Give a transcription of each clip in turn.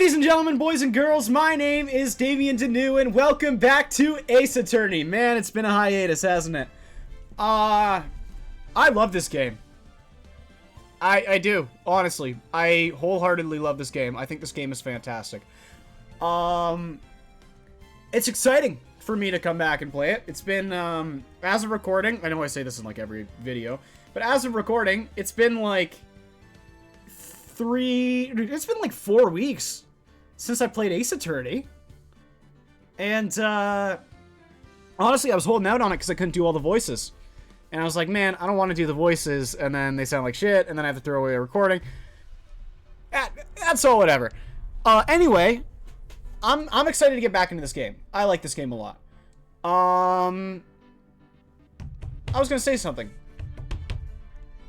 Ladies and gentlemen, boys and girls, my name is Damian Danu, and welcome back to Ace Attorney. Man, it's been a hiatus, hasn't it? I love this game. I do, honestly. I wholeheartedly love this game. I think this game is fantastic. It's exciting for me to come back and play it. It's been, as of recording, I know I say this in like every video, but as of recording, it's been like 4 weeks since I played Ace Attorney. And, honestly, I was holding out on it because I couldn't do all the voices. And I was like, man, I don't want to do the voices, and then they sound like shit, and then I have to throw away a recording. That's all whatever. Anyway, I'm excited to get back into this game. I like this game a lot. I was gonna say something.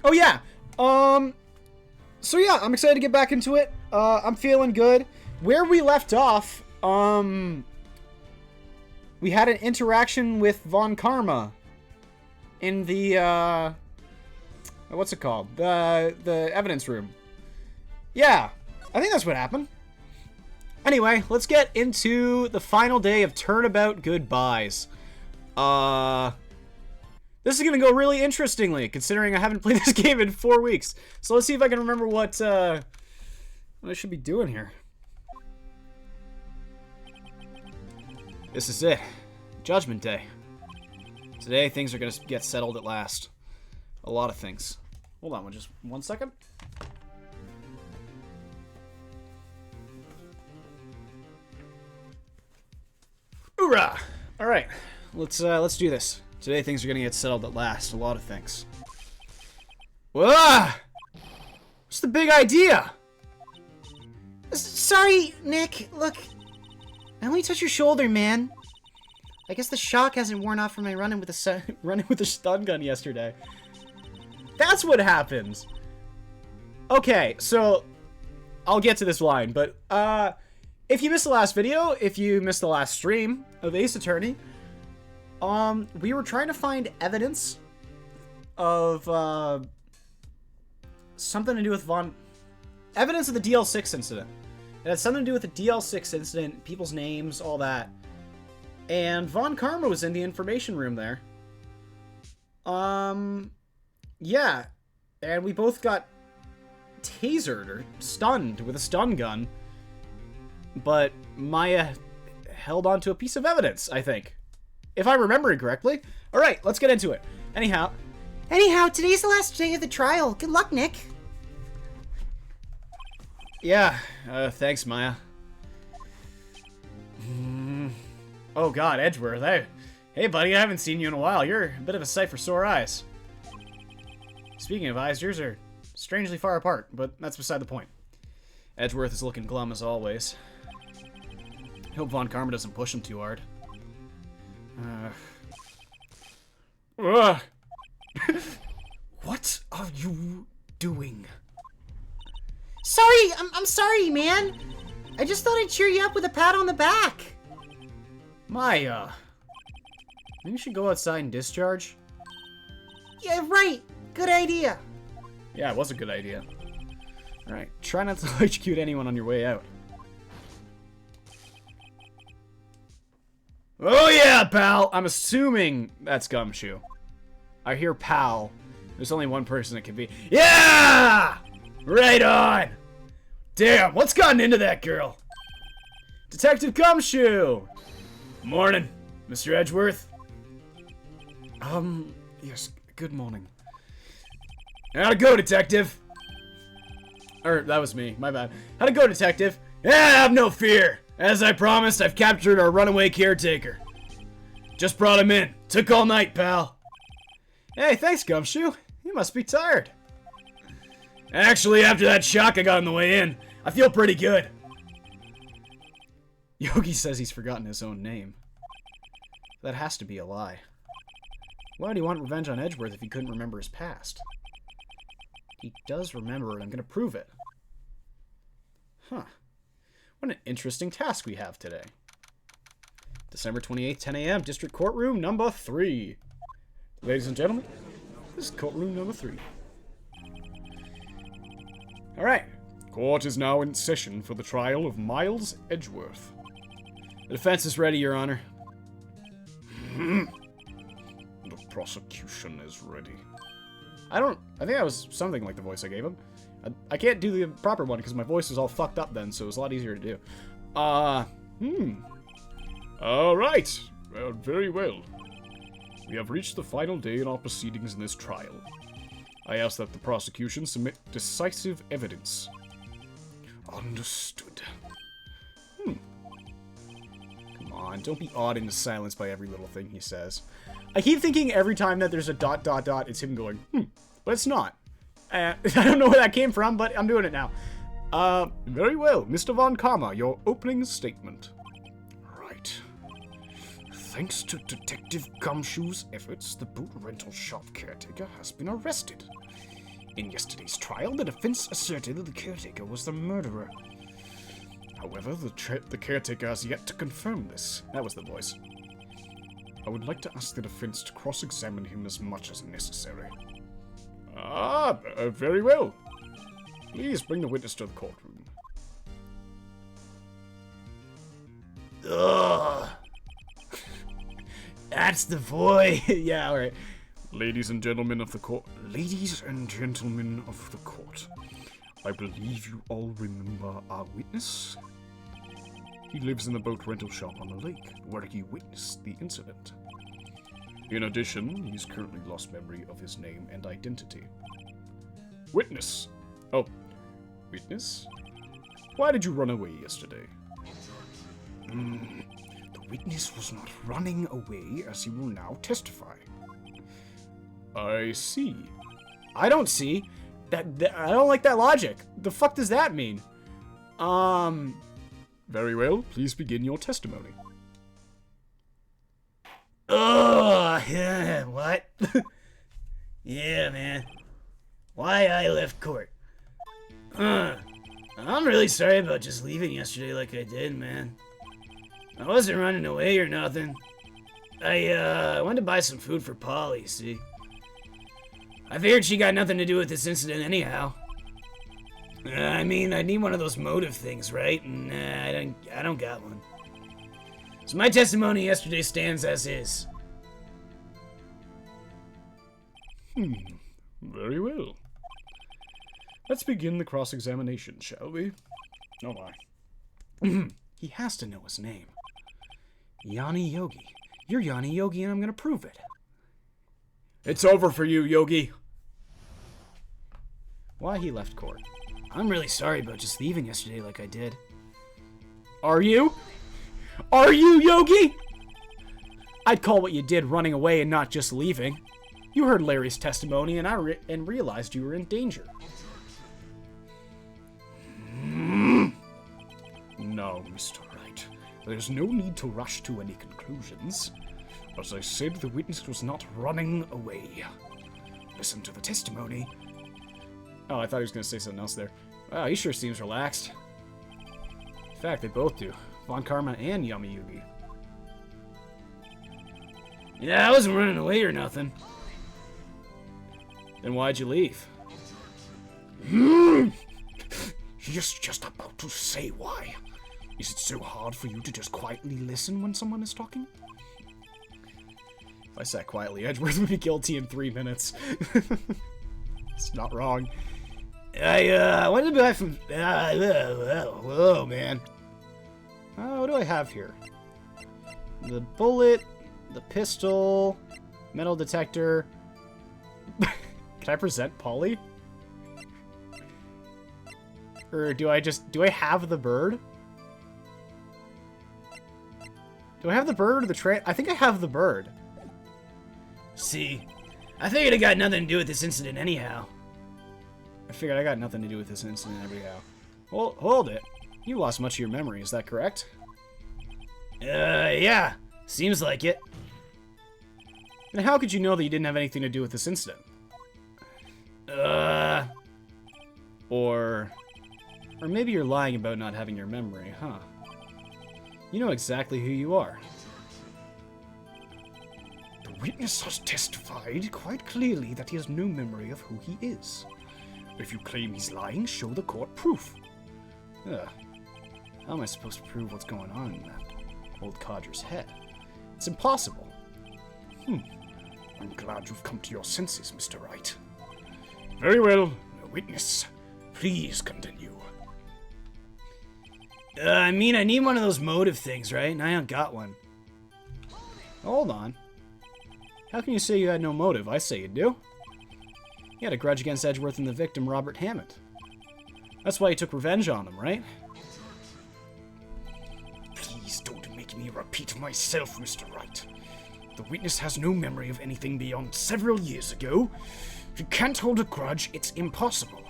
Oh, yeah. So yeah, I'm excited to get back into it. I'm feeling good. Where we left off, we had an interaction with Von Karma in the, what's it called? The evidence room. Yeah, I think that's what happened. Anyway, let's get into the final day of Turnabout Goodbyes. This is going to go really interestingly, considering I haven't played this game in 4 weeks. So let's see if I can remember what I should be doing here. This is it. Judgment Day. Today, things are going to get settled at last. A lot of things. Hold on, just 1 second. Hoorah! All right, let's do this. Today, things are going to get settled at last. A lot of things. Whoa! What's the big idea? Sorry, Nick. Look, I only touched your shoulder, man. I guess the shock hasn't worn off from my running with the stun gun yesterday. That's what happens. Okay, so I'll get to this line, but if you missed the last video, if you missed the last stream of Ace Attorney, we were trying to find evidence of something to do with evidence of the DL6 incident. It had something to do with the DL6 incident, people's names, all that. And Von Karma was in the information room there. Yeah. And we both got tasered or stunned with a stun gun. But Maya held onto a piece of evidence, I think. If I remember it correctly. Alright, let's get into it. Anyhow, today's the last day of the trial. Good luck, Nick. Yeah, thanks, Maya. Oh god, Edgeworth. Hey buddy, I haven't seen you in a while. You're a bit of a sight for sore eyes. Speaking of eyes, yours are strangely far apart, but that's beside the point. Edgeworth is looking glum as always. I hope Von Karma doesn't push him too hard. What are you doing? Sorry, I'm sorry, man. I just thought I'd cheer you up with a pat on the back. Maya, maybe you should go outside and discharge? Yeah, right. Good idea. Yeah, it was a good idea. Alright, try not to electrocute anyone on your way out. Oh yeah, pal! I'm assuming that's Gumshoe. I hear pal. There's only one person it could be. Yeah! Right on! Damn, what's gotten into that girl? Detective Gumshoe! Morning, Mr. Edgeworth. Yes, good morning. How'd it go, detective? That was me, my bad. How'd it go, detective? Yeah, have no fear. As I promised, I've captured our runaway caretaker. Just brought him in. Took all night, pal. Hey, thanks, Gumshoe. You must be tired. Actually, after that shock I got on the way in, I feel pretty good. Yogi says he's forgotten his own name. That has to be a lie. Why would he want revenge on Edgeworth if he couldn't remember his past? He does remember it. I'm going to prove it. Huh. What an interesting task we have today. December 28th, 10 a.m., District Courtroom number 3. Ladies and gentlemen, this is courtroom number 3. Alright. Court is now in session for the trial of Miles Edgeworth. The defense is ready, Your Honor. The prosecution is ready. I think that was something like the voice I gave him. I can't do the proper one because my voice is all fucked up then, so it was a lot easier to do. Alright. Well, very well. We have reached the final day in our proceedings in this trial. I ask that the prosecution submit decisive evidence. Understood. Come on, don't be awed into silence by every little thing he says. I keep thinking every time that there's a ... it's him going, but it's not. I don't know where that came from, but I'm doing it now. Very well, Mr. Von Karma, your opening statement. Right. Thanks to Detective Gumshoe's efforts, the boot rental shop caretaker has been arrested. In yesterday's trial, the defense asserted that the caretaker was the murderer. However, the caretaker has yet to confirm this. That was the voice. I would like to ask the defense to cross-examine him as much as necessary. Very well. Please bring the witness to the courtroom. Ugh. That's the boy. Yeah, alright. Ladies and gentlemen of the court. Ladies and gentlemen of the court. I believe you all remember our witness. He lives in the boat rental shop on the lake, where he witnessed the incident. In addition, he's currently lost memory of his name and identity. Witness! Oh, witness? Why did you run away yesterday? The witness was not running away, as he will now testify. I see. I don't see. I don't like that logic. The fuck does that mean? Very well, please begin your testimony. Oh, yeah, what? Yeah, man. Why I left court? I'm really sorry about just leaving yesterday like I did, man. I wasn't running away or nothing. I went to buy some food for Polly, see? I figured she got nothing to do with this incident anyhow. I mean, I need one of those motive things, right? And I don't got one. So my testimony yesterday stands as is. Very well. Let's begin the cross-examination, shall we? Oh my. He has to know his name. Yanni Yogi. You're Yanni Yogi and I'm gonna prove it. It's over for you, Yogi. Why he left court? I'm really sorry about just leaving yesterday like I did. Are you? Are you, Yogi? I'd call what you did running away and not just leaving. You heard Larry's testimony and realized you were in danger. Now, Mr. Wright, there's no need to rush to any conclusions. As I said, the witness was not running away. Listen to the testimony. Oh, I thought he was going to say something else there. Wow, he sure seems relaxed. In fact, they both do. Von Karma and Yummy Yugi. Yeah, I wasn't running away or nothing. Then why'd you leave? He's just about to say why. Is it so hard for you to just quietly listen when someone is talking? If I sat quietly, Edgeworth would be guilty in 3 minutes. It's not wrong. I wanted to buy from... whoa, man. What do I have here? The bullet, the pistol, metal detector. Can I present Polly? Or do I have the bird? Do I have the bird or the I think I have the bird. See, I figured it got nothing to do with this incident anyhow. I figured I got nothing to do with this incident anyhow. Well, hold it. You lost much of your memory, is that correct? Yeah. Seems like it. Then how could you know that you didn't have anything to do with this incident? Or maybe you're lying about not having your memory, huh? You know exactly who you are. The witness has testified quite clearly that he has no memory of who he is. If you claim he's lying, show the court proof. Ugh. How am I supposed to prove what's going on in that old codger's head? It's impossible. I'm glad you've come to your senses, Mr. Wright. Very well. No witness. Please continue. I mean, I need one of those motive things, right? And I don't got one. Hold on. How can you say you had no motive? I say you do. You had a grudge against Edgeworth and the victim, Robert Hammond. That's why you took revenge on them, right? Please don't make me repeat myself, Mr. Wright. The witness has no memory of anything beyond several years ago. If you can't hold a grudge, it's impossible.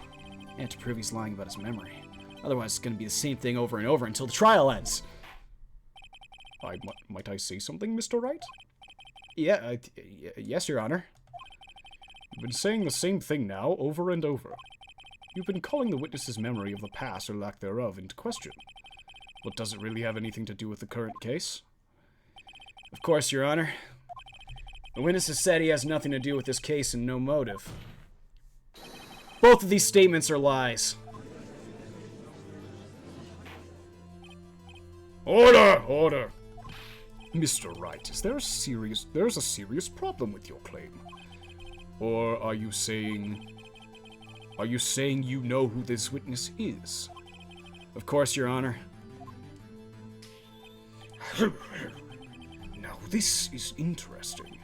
You have to prove he's lying about his memory. Otherwise, it's going to be the same thing over and over until the trial ends. Might I say something, Mr. Wright? Yeah, yes, Your Honor. You've been saying the same thing now, over and over. You've been calling the witness's memory of the past, or lack thereof, into question. But does it really have anything to do with the current case? Of course, Your Honor. The witness has said he has nothing to do with this case and no motive. Both of these statements are lies. Order! Order! Mr. Wright, there's a serious problem with your claim. Or are you saying you know who this witness is? Of course, Your Honor. Now, this is interesting.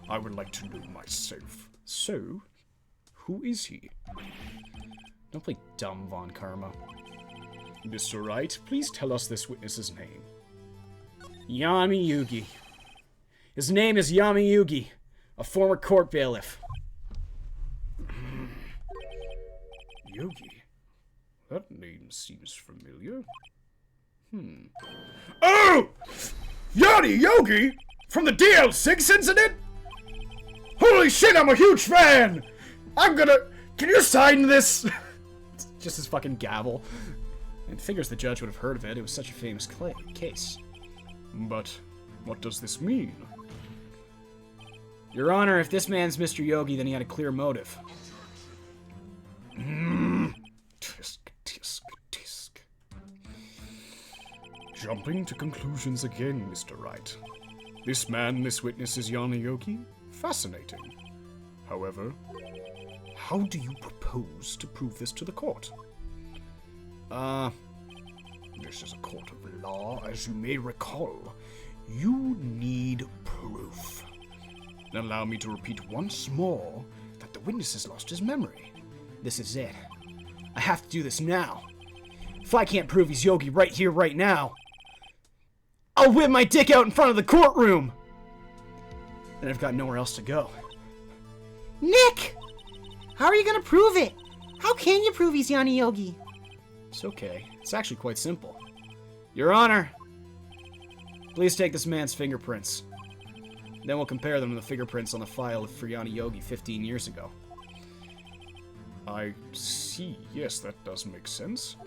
I would like to know myself. So, who is he? Don't play dumb, Von Karma. Mr. Wright, please tell us this witness's name. Yami Yugi. His name is Yami Yugi, a former court bailiff. Yogi? That name seems familiar. Oh! Yadi Yogi? From the DL6 incident? Holy shit, I'm a huge fan! Can you sign this? Just his fucking gavel. It figures the judge would have heard of it. It was such a famous case. But what does this mean? Your Honor, if this man's Mr. Yogi, then he had a clear motive. Tisk, tisk, tisk. Jumping to conclusions again, Mr. Wright. This witness is Yana Yogi? Fascinating. However, how do you propose to prove this to the court? This is a court of law, as you may recall. You need proof. Allow me to repeat once more that the witness has lost his memory. This is it. I have to do this now. If I can't prove he's Yogi right here, right now, I'll whip my dick out in front of the courtroom! Then I've got nowhere else to go. Nick! How are you gonna prove it? How can you prove he's Yana Yogi? It's okay. It's actually quite simple. Your Honor, please take this man's fingerprints. Then we'll compare them to the fingerprints on the file for Yana Yogi 15 years ago. I see. Yes, that does make sense.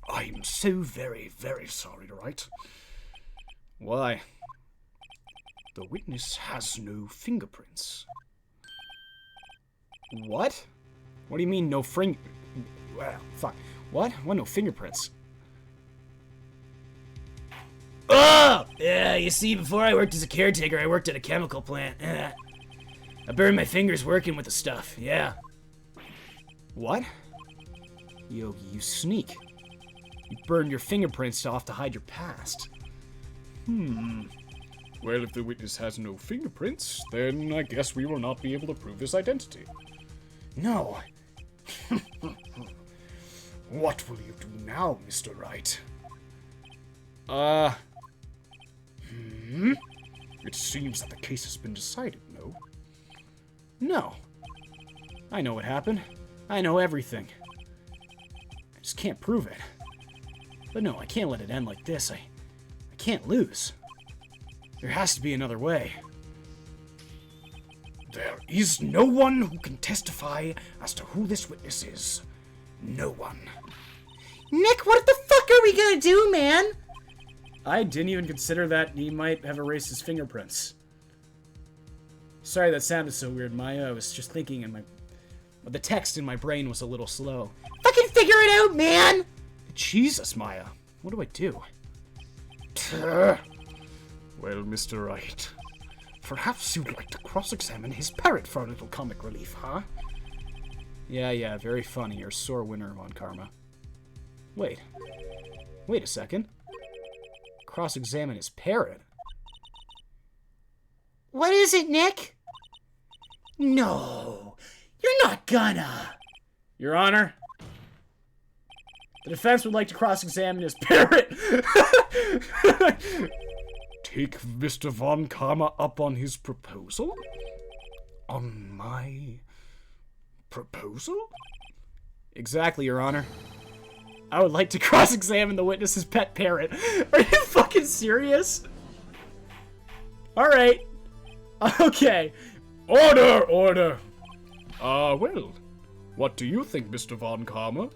I'm so very, very sorry, right? Why? The witness has no fingerprints. What? What do you mean, no well, fuck. What? What, no fingerprints? Oh! Yeah, you see, before I worked as a caretaker, I worked at a chemical plant. I burned my fingers working with the stuff, yeah. What? Yogi, you sneak. You burned your fingerprints off to hide your past. Well, if the witness has no fingerprints, then I guess we will not be able to prove his identity. No. What will you do now, Mr. Wright? It seems that the case has been decided, no? No. I know what happened. I know everything. I just can't prove it. But no, I can't let it end like this. I can't lose. There has to be another way. There is no one who can testify as to who this witness is. No one. Nick, what the fuck are we gonna do, man? I didn't even consider that he might have erased his fingerprints. Sorry that sounded so weird, Maya. I was just thinking in my But the text in my brain was a little slow. Fucking figure it out, man! Jesus, Maya. What do I do? Well, Mr. Wright, perhaps you'd like to cross-examine his parrot for a little comic relief, huh? Yeah, very funny. You're a sore winner, Von Karma. Wait a second. Cross-examine his parrot? What is it, Nick? No, you're not gonna. Your Honor, the defense would like to cross-examine his parrot. Take Mr. Von Karma up on his proposal? On my proposal? Exactly, Your Honor. I would like to cross-examine the witness's pet parrot. Are you fucking serious? Alright. Okay. Order! Well, what do you think, Mr. Von Karma?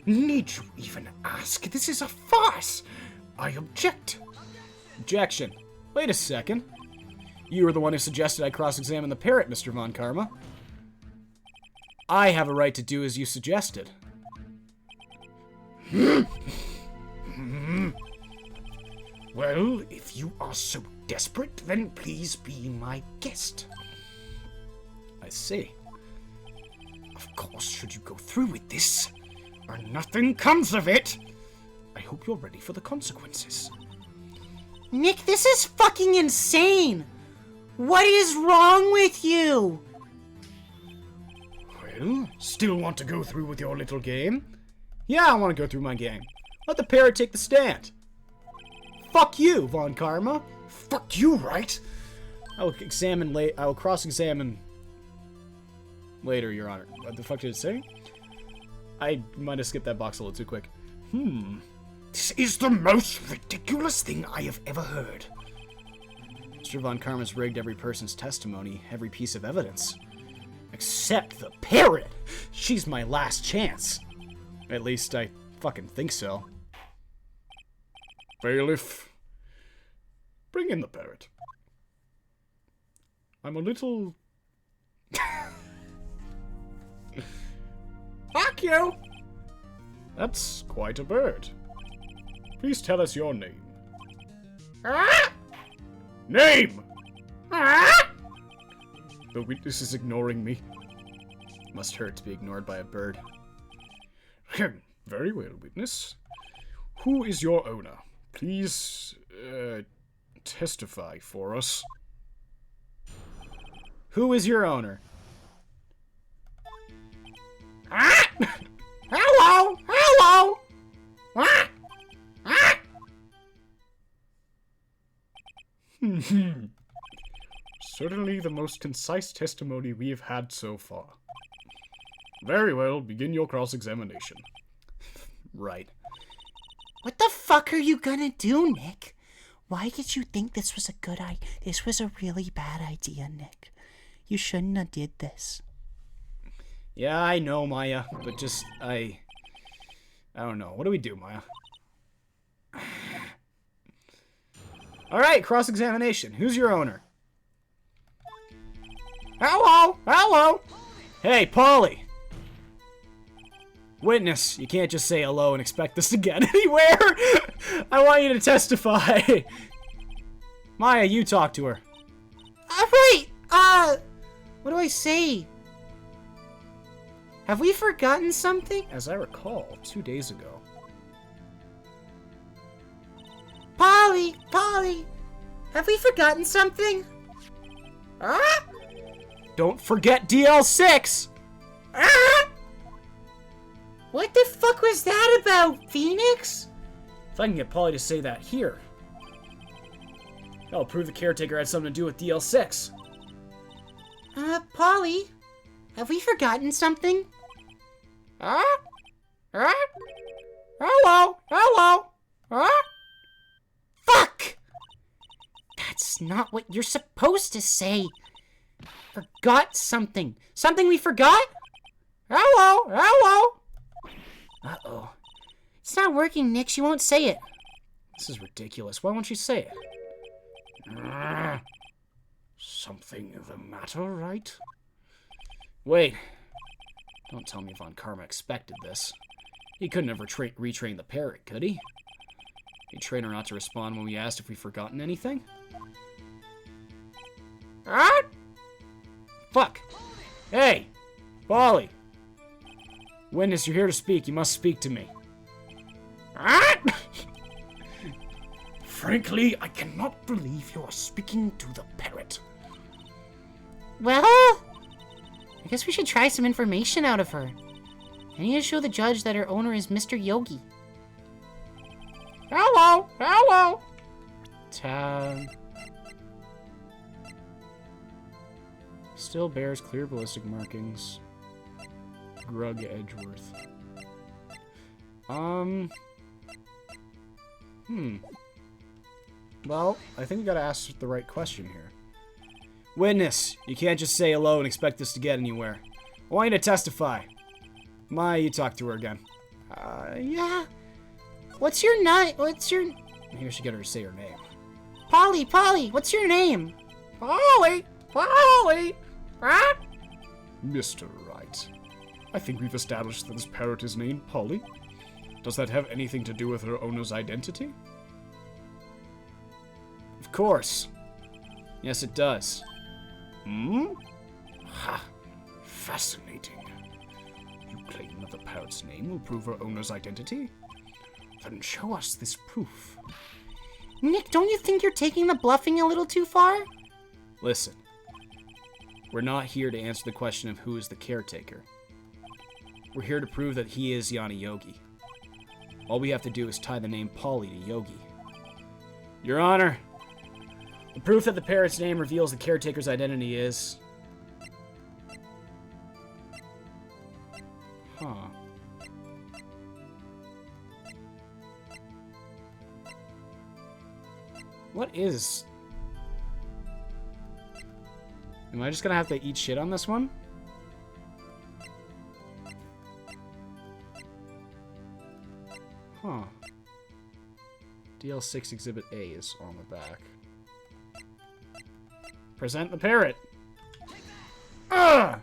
Need you even ask? This is a farce! I object. Objection. Wait a second. You were the one who suggested I cross-examine the parrot, Mr. Von Karma. I have a right to do as you suggested. Well, if you are so desperate, then please be my guest. I see. Of course, should you go through with this, or nothing comes of it, I hope you're ready for the consequences. Nick, this is fucking insane! What is wrong with you? Well, still want to go through with your little game? Yeah, I want to go through my game. Let the parrot take the stand. Fuck you, Von Karma. Fuck you, right? I will cross-examine later, Your Honor. What the fuck did it say? I might have skipped that box a little too quick. This is the most ridiculous thing I have ever heard. Mr. Von Karma's rigged every person's testimony, every piece of evidence. Except the parrot! She's my last chance. At least I fucking think so. Bailiff, bring in the parrot. I'm a little... Fuck you! That's quite a bird. Please tell us your name. Name! The witness is ignoring me. Must hurt to be ignored by a bird. Very well, witness. Who is your owner? Please, testify for us. Who is your owner? Hello! Hello! Certainly the most concise testimony we have had so far. Very well, begin your cross-examination. Right. What the fuck are you gonna do, Nick? Why did you think this was a good idea? This was a really bad idea, Nick. You shouldn't have did this. Yeah, I know, Maya, but just, I don't know. What do we do, Maya? Alright, cross-examination. Who's your owner? Hello! Hello! Hey, Polly! Witness, you can't just say hello and expect this to get anywhere! I want you to testify! Maya, you talk to her. Right! What do I say? Have we forgotten something? As I recall, 2 days ago. Polly! Have we forgotten something? Don't forget DL6! What the fuck was that about, Phoenix? If I can get Polly to say that here, that'll prove the caretaker had something to do with DL6. Polly, have we forgotten something? Hello! Fuck! That's not what you're supposed to say. Forgot something. Something we forgot? Hello! Uh-oh. It's not working, Nick. She won't say it. This is ridiculous. Why won't you say it? Something the matter, right? Wait. Don't tell me Von Karma expected this. He couldn't have retrained the parrot, could he? He'd train her not to respond when we asked if we'd forgotten anything? Ah! Fuck! Hey! Polly! Witness, you're here to speak. You must speak to me. Ah! Frankly, I cannot believe you are speaking to the parrot. Well, I guess we should try some information out of her. I need to show the judge that her owner is Mr. Yogi. Hello! Hello! Tab. Still bears clear ballistic markings. Grug Edgeworth. Well, I think we gotta ask the right question here. Witness, you can't just say hello and expect us to get anywhere. I want you to testify. You talk to her again. Yeah. What's your name? Maybe I should get her to say her name. Polly, what's your name? Polly! Ah! Mr. Wright, I think we've established that this parrot is named Polly. Does that have anything to do with her owner's identity? Of course. Yes, it does. Ha! Fascinating. You claim that the parrot's name will prove her owner's identity? Then show us this proof. Nick, don't you think you're taking the bluffing a little too far? Listen. We're not here to answer the question of who is the caretaker. We're here to prove that he is Yanni Yogi. All we have to do is tie the name Polly to Yogi. Your Honor, the proof that the parrot's name reveals the caretaker's identity is... Huh. What is... Am I just gonna have to eat shit on this one? Huh. DL6 Exhibit A is on the back. Present the parrot! Ah!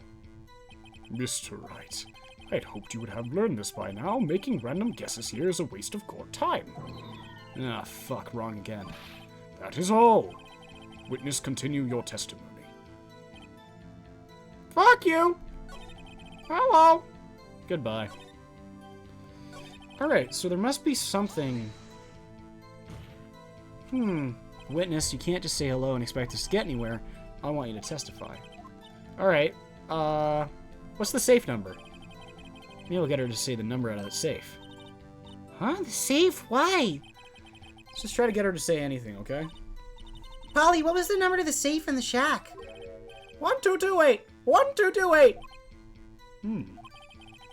Mr. Wright, I'd hoped you would have learned this by now. Making random guesses here is a waste of court time. Ah, fuck, wrong again. That is all. Witness, continue your testimony. Fuck you! Hello! Goodbye. Alright, so there must be something... Witness, you can't just say hello and expect us to get anywhere. I want you to testify. Alright, what's the safe number? Maybe we'll get her to say the number out of the safe. Huh? The safe? Why? Let's just try to get her to say anything, okay? Polly, what was the number to the safe in the shack? 1228! 1228!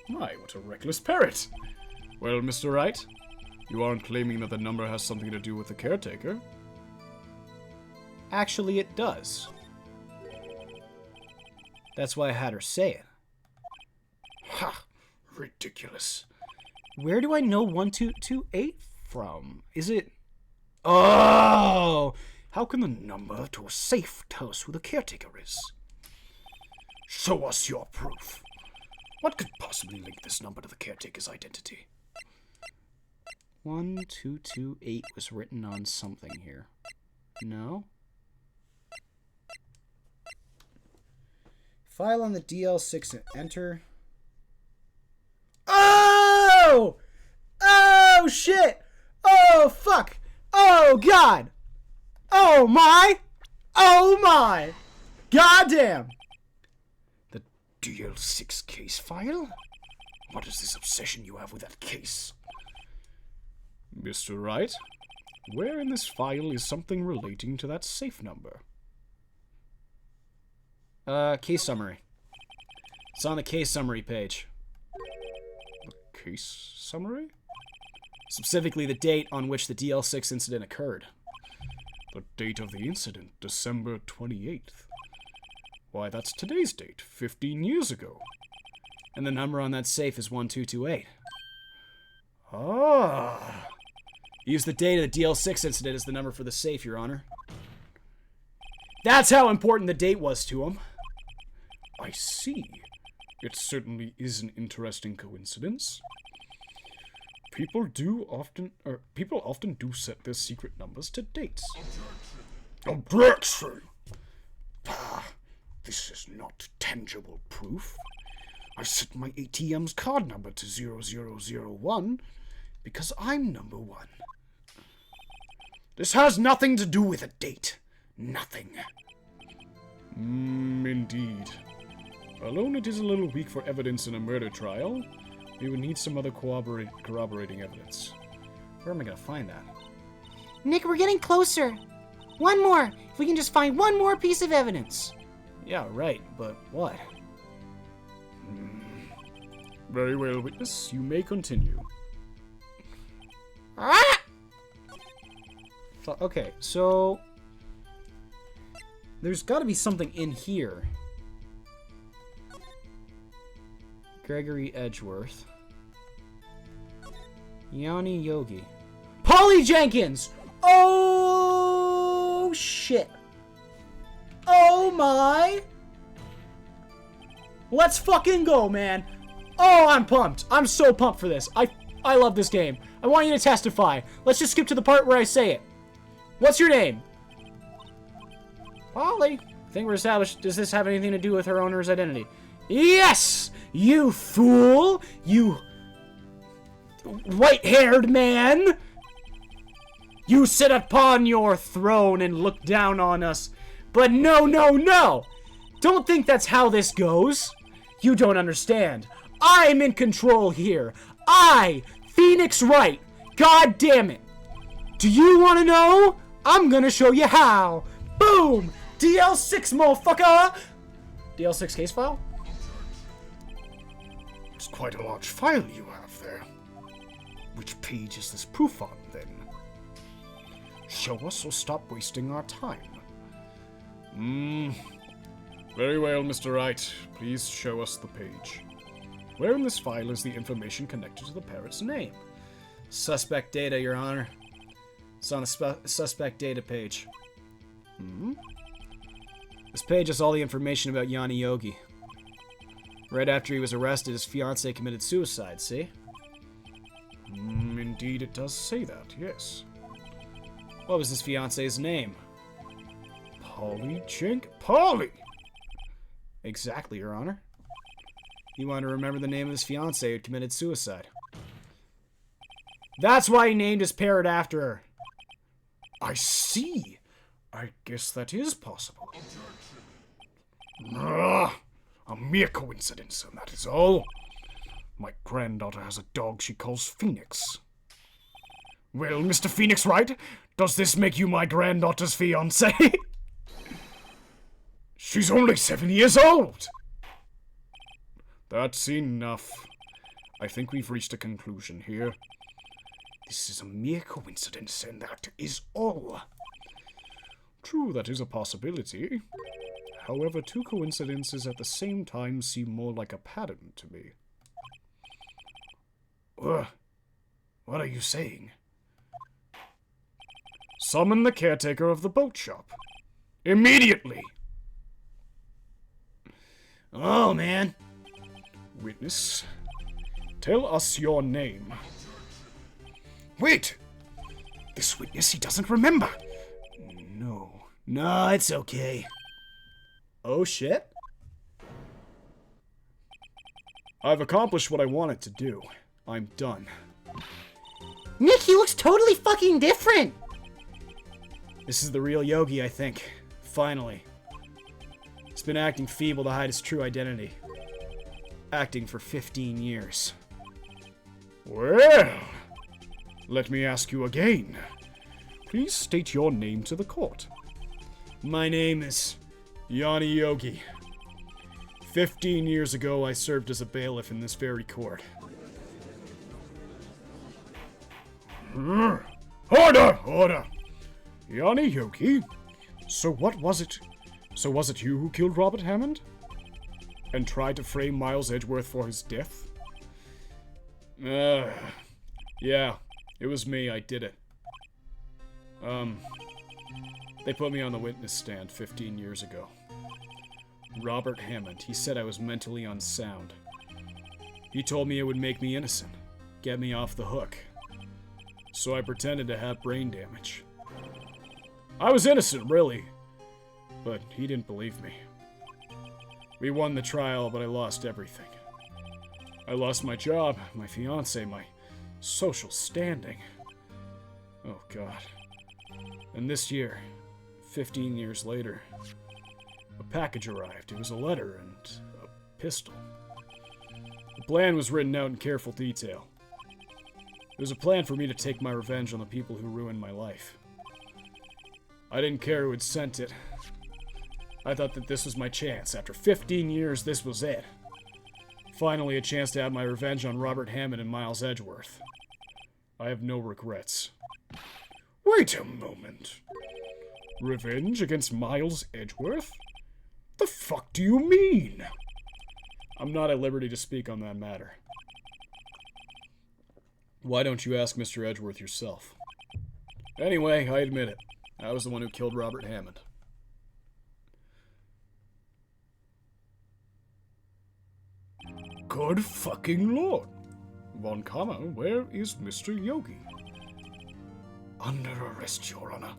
My, what a reckless parrot. Well, Mr. Wright, you aren't claiming that the number has something to do with the caretaker. Actually, it does. That's why I had her say it. Ha! Ridiculous. Where do I know 1228 from? Is it... Oh! How can the number to a safe tell us who the caretaker is? Show us your proof. What could possibly link this number to the caretaker's identity? 1228 was written on something here. No? File on the DL6 and enter. Oh! Oh, shit! Oh, fuck! Oh, God! Oh, my! Oh, my! Goddamn! The DL6 case file? What is this obsession you have with that case? Mr. Wright, where in this file is something relating to that safe number? Case summary. It's on the case summary page. The case summary? Specifically the date on which the DL6 incident occurred. The date of the incident, December 28th. Why, that's today's date, 15 years ago. And the number on that safe is 1228. Ah. Use the date of the DL6 incident as the number for the safe, Your Honor. That's how important the date was to him. I see. It certainly is an interesting coincidence. People often do set their secret numbers to dates. Objection! This is not tangible proof. I set my ATM's card number to 0001 because I'm number 1. This has nothing to do with a date. Nothing. Indeed. Alone it is a little weak for evidence in a murder trial. We would need some other corroborating evidence. Where am I gonna find that? Nick, we're getting closer. One more. If we can just find one more piece of evidence. Yeah, right, but what? Very well, witness. You may continue. Ah! Okay, so... there's gotta be something in here. Gregory Edgeworth. Yanni Yogi. Polly Jenkins! Oh, shit. Oh, my. Let's fucking go, man. Oh, I'm pumped. I'm so pumped for this. I love this game. I want you to testify. Let's just skip to the part where I say it. What's your name? Polly. I think we're established. Does this have anything to do with her owner's identity? Yes! You fool! You white-haired man! You sit upon your throne and look down on us. But no, no, no! Don't think that's how this goes. You don't understand. I'm in control here. I, Phoenix Wright. God damn it. Do you want to know? I'm gonna show you how. Boom! DL6, motherfucker! DL6 case file? It's quite a large file you have there. Which page is this proof on, then? Show us or stop wasting our time. Very well, Mr. Wright. Please show us the page. Where in this file is the information connected to the parrot's name? Suspect data, Your Honor. It's on the suspect data page. This page has all the information about Yanni Yogi. Right after he was arrested, his fiancée committed suicide, see? Indeed, it does say that, yes. What was his fiancée's name? Polly Polly! Exactly, Your Honor. He wanted to remember the name of his fiancée who committed suicide. That's why he named his parrot after her. I see. I guess that is possible. A mere coincidence, and that is all. My granddaughter has a dog she calls Phoenix. Well, Mr. Phoenix Wright, does this make you my granddaughter's fiancé? She's only 7 years old! That's enough. I think we've reached a conclusion here. This is a mere coincidence, and that is all. True, that is a possibility. However, two coincidences at the same time seem more like a pattern to me. What are you saying? Summon the caretaker of the boat shop. Immediately! Oh, man. Witness, tell us your name. Wait! This witness, he doesn't remember. No, it's okay. Oh, shit. I've accomplished what I wanted to do. I'm done. Nick, he looks totally fucking different. This is the real Yogi, I think. Finally. He's been acting feeble to hide his true identity. Acting for 15 years. Well, let me ask you again. Please state your name to the court. My name is Yanni Yogi. 15 years ago, I served as a bailiff in this very court. Order! Yanni Yogi? So was it you who killed Robert Hammond? And tried to frame Miles Edgeworth for his death? Yeah, it was me, I did it. They put me on the witness stand 15 years ago. Robert Hammond. He said I was mentally unsound. He told me it would make me innocent, get me off the hook. So I pretended to have brain damage. I was innocent, really, but he didn't believe me. We won the trial, but I lost everything. I lost my job, my fiancé, my social standing. Oh, God. And this year, 15 years later, a package arrived. It was a letter and a pistol. The plan was written out in careful detail. It was a plan for me to take my revenge on the people who ruined my life. I didn't care who had sent it. I thought that this was my chance. After 15 years, this was it. Finally, a chance to have my revenge on Robert Hammond and Miles Edgeworth. I have no regrets. Wait a moment. Revenge against Miles Edgeworth? The fuck do you mean? I'm not at liberty to speak on that matter. Why don't you ask Mr. Edgeworth yourself? Anyway, I admit it. I was the one who killed Robert Hammond. Good fucking lord. Von Karma, where is Mr. Yogi? Under arrest, Your Honor.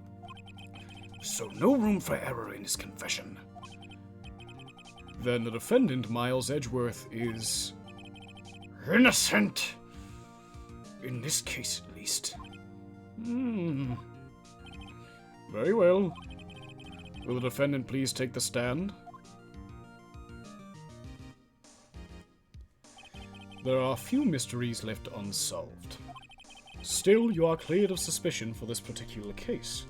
So no room for error in his confession. Then the defendant, Miles Edgeworth, is... innocent. In this case, at least. Very well. Will the defendant please take the stand? There are few mysteries left unsolved. Still, you are cleared of suspicion for this particular case.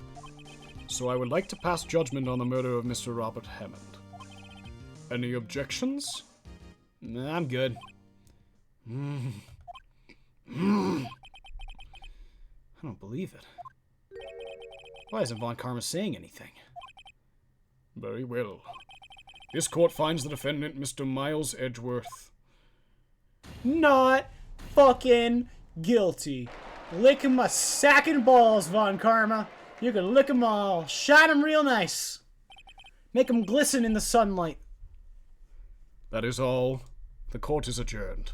So I would like to pass judgment on the murder of Mr. Robert Hammond. Any objections? Nah, I'm good. I don't believe it. Why isn't Von Karma saying anything? Very well. This court finds the defendant, Mr. Miles Edgeworth, Not fucking guilty. Lick him a sack and balls, Von Karma. You can lick them all. Shine them real nice. Make them glisten in the sunlight. That is all. The court is adjourned.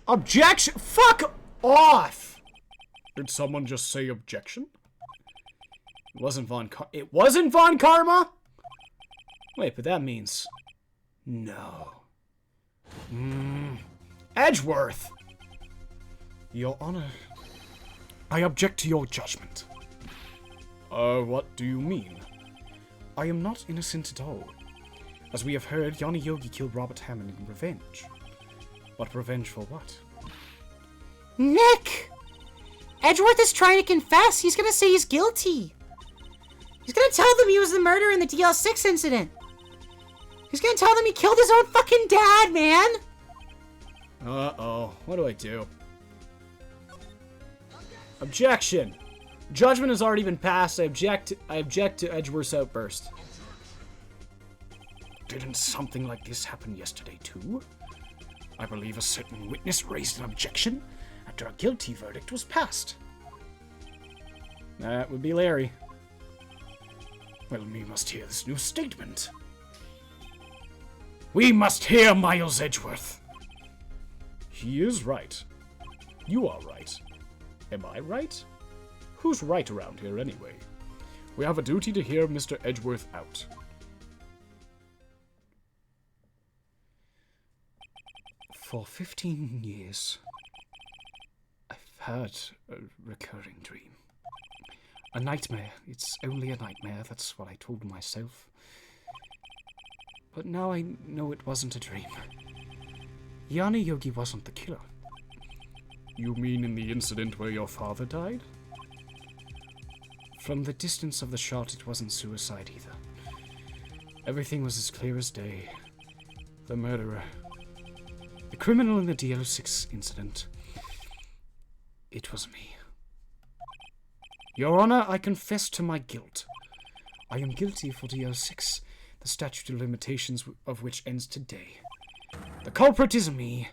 Objection! Fuck off! Did someone just say objection? It wasn't Von Karma? Wait, but that means... No. Edgeworth! Your Honor, I object to your judgment. What do you mean? I am not innocent at all. As we have heard, Yanni Yogi killed Robert Hammond in revenge. But revenge for what? Nick! Edgeworth is trying to confess. He's gonna say he's guilty. He's gonna tell them he was the murderer in the DL6 incident. He's gonna tell them he killed his own fucking dad, man! Uh-oh. What do I do? Objection! Judgment has already been passed. I object to Edgeworth's outburst. Didn't something like this happen yesterday, too? I believe a certain witness raised an objection after a guilty verdict was passed. That would be Larry. Well, we must hear this new statement. We must hear Miles Edgeworth. He is right. You are right. Am I right? Who's right around here anyway? We have a duty to hear Mr. Edgeworth out. For 15 years, I've had a recurring dream. A nightmare. It's only a nightmare, that's what I told myself. But now I know it wasn't a dream. Yanni Yogi wasn't the killer. You mean in the incident where your father died? From the distance of the shot, it wasn't suicide either. Everything was as clear as day. The murderer, the criminal in the DL6 incident, it was me. Your Honor, I confess to my guilt. I am guilty for DL6, the statute of limitations of which ends today. The culprit is me.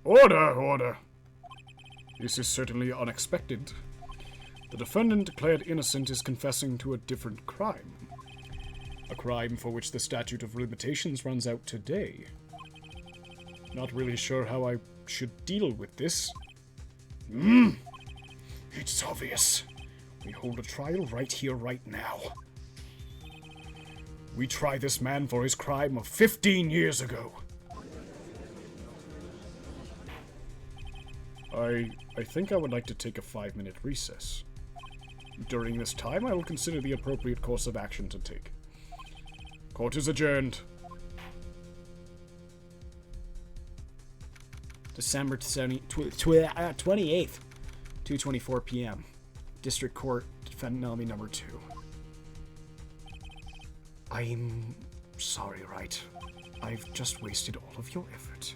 Order, order. This is certainly unexpected. The defendant declared innocent is confessing to a different crime. A crime for which the statute of limitations runs out today. Not really sure how I should deal with this. It's obvious. We hold a trial right here, right now. We try this man for his crime of 15 years ago. I think I would like to take a 5-minute recess. During this time, I will consider the appropriate course of action to take. Court is adjourned. December 28th, 2:24 p.m. District Court, Defendant Enemy number 2. I'm sorry, Wright. I've just wasted all of your effort.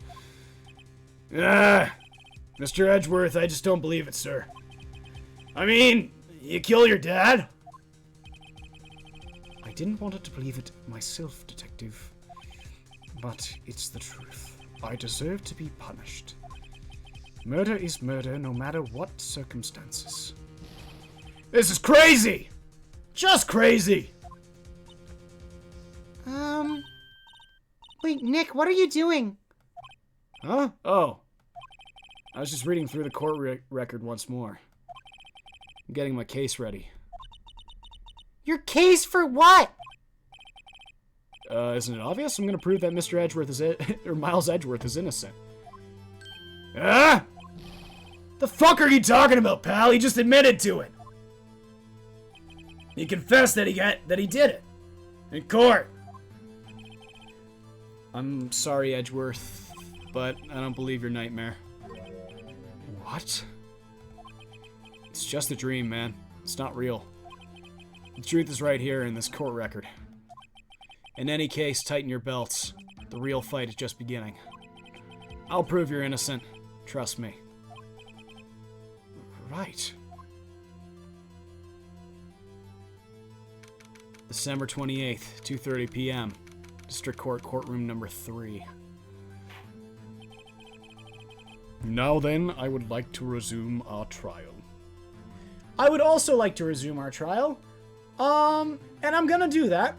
Mr. Edgeworth, I just don't believe it, sir. I mean, you kill your dad? I didn't want to believe it myself, Detective. But it's the truth. I deserve to be punished. Murder is murder, no matter what circumstances. This is crazy! Just crazy! Wait, Nick, what are you doing? Huh? Oh. I was just reading through the court record once more. I'm getting my case ready. Your case for what? Isn't it obvious? I'm gonna prove that Mr. Edgeworth is or Miles Edgeworth is innocent. The fuck are you talking about, pal? He just admitted to it. He confessed that he did it. In court. I'm sorry, Edgeworth, but I don't believe your nightmare. What? It's just a dream, man. It's not real. The truth is right here in this court record. In any case, tighten your belts. The real fight is just beginning. I'll prove you're innocent. Trust me. Right. December 28th, 2:30 p.m. District Court, courtroom number 3. Now then, I would like to resume our trial. I would also like to resume our trial. And I'm gonna do that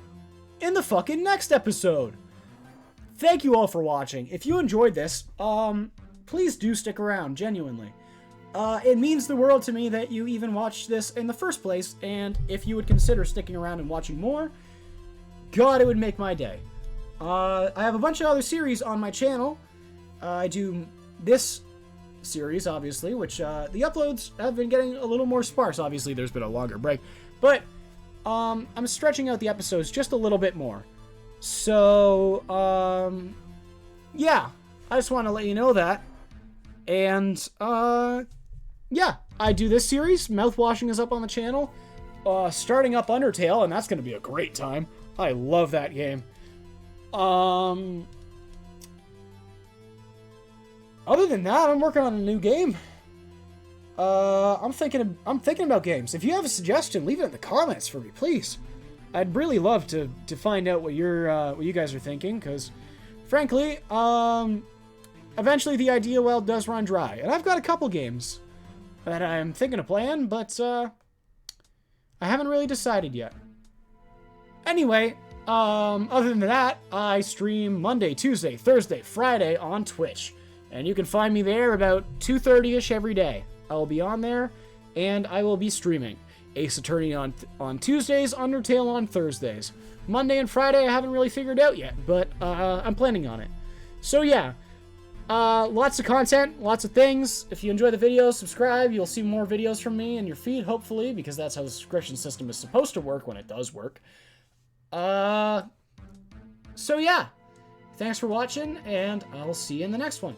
in the fucking next episode. Thank you all for watching. If you enjoyed this, please do stick around, genuinely. It means the world to me that you even watched this in the first place, and if you would consider sticking around and watching more, God, it would make my day. I have a bunch of other series on my channel. I do this series, obviously, which the uploads have been getting a little more sparse. Obviously, there's been a longer break, but I'm stretching out the episodes just a little bit more. So, yeah, I just want to let you know that. And, yeah, I do this series. Mouthwashing is up on the channel. Starting up Undertale, and that's going to be a great time. I love that game. Other than that, I'm working on a new game. I'm thinking about games. If you have a suggestion, leave it in the comments for me, please. I'd really love to find out what you guys are thinking, because, frankly, eventually the idea well does run dry, and I've got a couple games that I'm thinking of playing, but I haven't really decided yet. Anyway, other than that, I stream Monday, Tuesday, Thursday, Friday on Twitch. And you can find me there about 2:30ish every day. I will be on there, and I will be streaming. Ace Attorney on Tuesdays, Undertale on Thursdays. Monday and Friday I haven't really figured out yet, but I'm planning on it. So yeah, lots of content, lots of things. If you enjoy the video, subscribe. You'll see more videos from me in your feed, hopefully, because that's how the subscription system is supposed to work when it does work. So yeah, thanks for watching, and I'll see you in the next one.